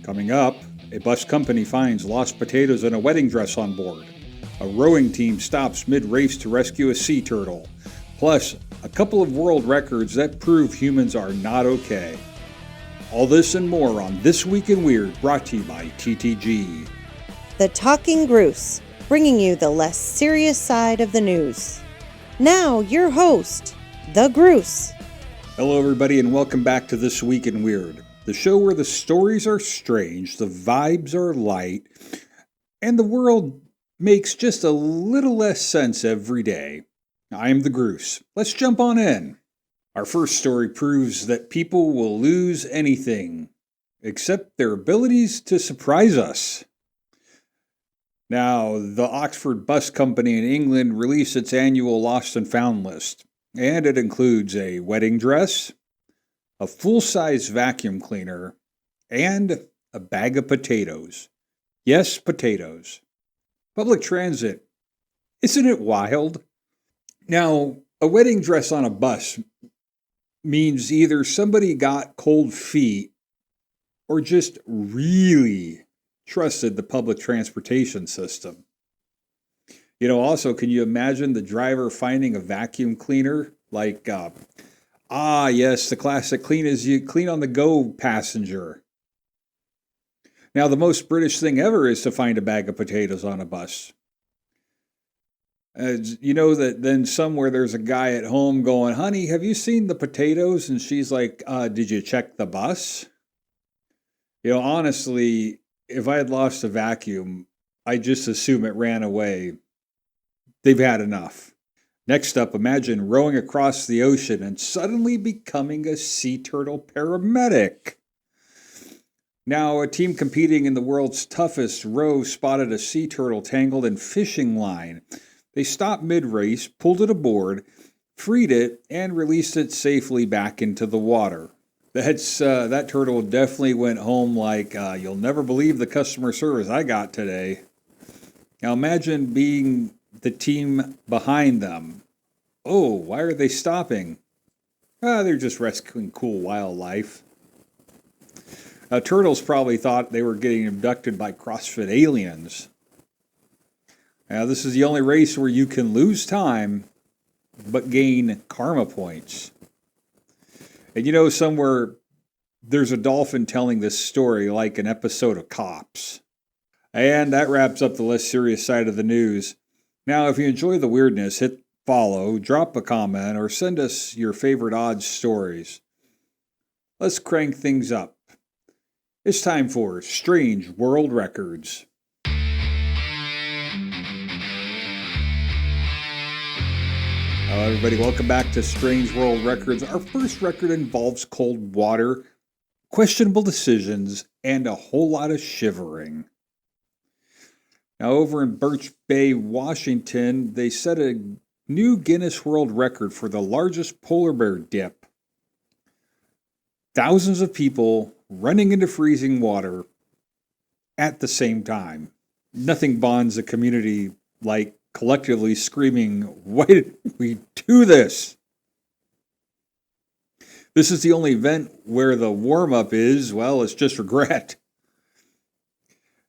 Coming up, a bus company finds lost potatoes and a wedding dress on board. A rowing team stops mid-race to rescue a sea turtle. Plus, a couple of world records that prove humans are not okay. All this and more on This Week in Weird, brought to you by TTG. The Talking Gruse, bringing you the less serious side of the news. Now, your host, the Gruse. Hello, everybody, and welcome back to This Week in Weird, the show where the stories are strange, the vibes are light, and the world makes just a little less sense every day. I am the Gruse. Let's jump on in. Our first story proves that people will lose anything except their abilities to surprise us. Now, the Oxford Bus Company in England released its annual Lost and Found list, and it includes a wedding dress, a full-size vacuum cleaner, and a bag of potatoes. Yes, potatoes. Public transit. Isn't it wild? Now, a wedding dress on a bus means either somebody got cold feet or just really trusted the public transportation system. Also, can you imagine the driver finding a vacuum cleaner? Yes, the classic clean as you clean on the go passenger. Now, the most British thing ever is to find a bag of potatoes on a bus. That then somewhere there's a guy at home going, "Honey, have you seen the potatoes?" And she's like, "Did you check the bus?" Honestly, if I had lost a vacuum, I'd just assume it ran away. They've had enough. Next up, imagine rowing across the ocean and suddenly becoming a sea turtle paramedic. Now, a team competing in the world's toughest row spotted a sea turtle tangled in fishing line. They stopped mid-race, pulled it aboard, freed it, and released it safely back into the water. That turtle definitely went home like, "You'll never believe the customer service I got today." Now imagine being the team behind them. "Oh, why are they stopping?" They're just rescuing cool wildlife." Now, turtles probably thought they were getting abducted by CrossFit aliens. Now, this is the only race where you can lose time, but gain karma points. And somewhere there's a dolphin telling this story like an episode of Cops. And that wraps up the less serious side of the news. Now, if you enjoy the weirdness, hit follow, drop a comment, or send us your favorite odd stories. Let's crank things up. It's time for Strange World Records. Hello, everybody. Welcome back to Strange World Records. Our first record involves cold water, questionable decisions, and a whole lot of shivering. Now, over in Birch Bay, Washington, they set a new Guinness World Record for the largest polar bear dip. Thousands of people running into freezing water at the same time. Nothing bonds a community like collectively screaming, "Why did we do this?" This is the only event where the warm-up is, well, it's just regret.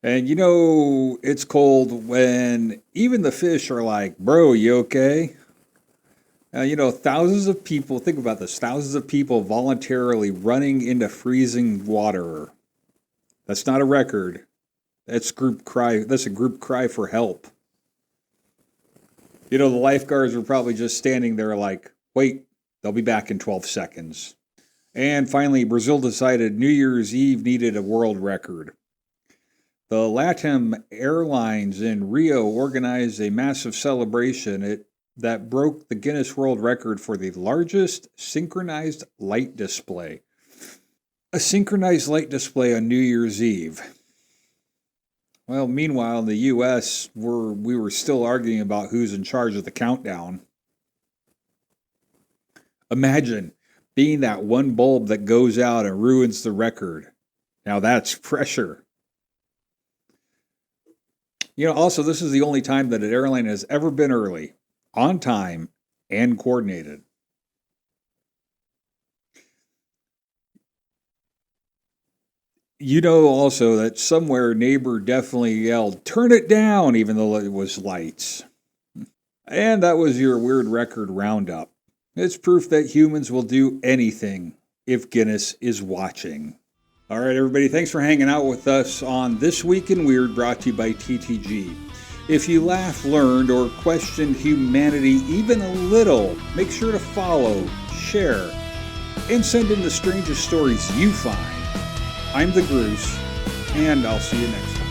And it's cold when even the fish are like, "Bro, you okay?" Thousands of people, think about this, thousands of people voluntarily running into freezing water. That's not a record. That's a group cry for help. The lifeguards were probably just standing there like, "Wait, they'll be back in 12 seconds. And finally, Brazil decided New Year's Eve needed a world record. The LATAM Airlines in Rio organized a massive celebration that broke the Guinness World Record for the largest synchronized light display. A synchronized light display on New Year's Eve. Well, meanwhile, in the U.S., we were still arguing about who's in charge of the countdown. Imagine being that one bulb that goes out and ruins the record. Now that's pressure. Also, this is the only time that an airline has ever been early, on time, and coordinated. You know also that somewhere neighbor definitely yelled, "Turn it down," even though it was lights. And that was your Weird Record Roundup. It's proof that humans will do anything if Guinness is watching. All right, everybody, thanks for hanging out with us on This Week in Weird, brought to you by TTG. If you laughed, learned, or questioned humanity even a little, make sure to follow, share, and send in the strangest stories you find. I'm the Gruse, and I'll see you next time.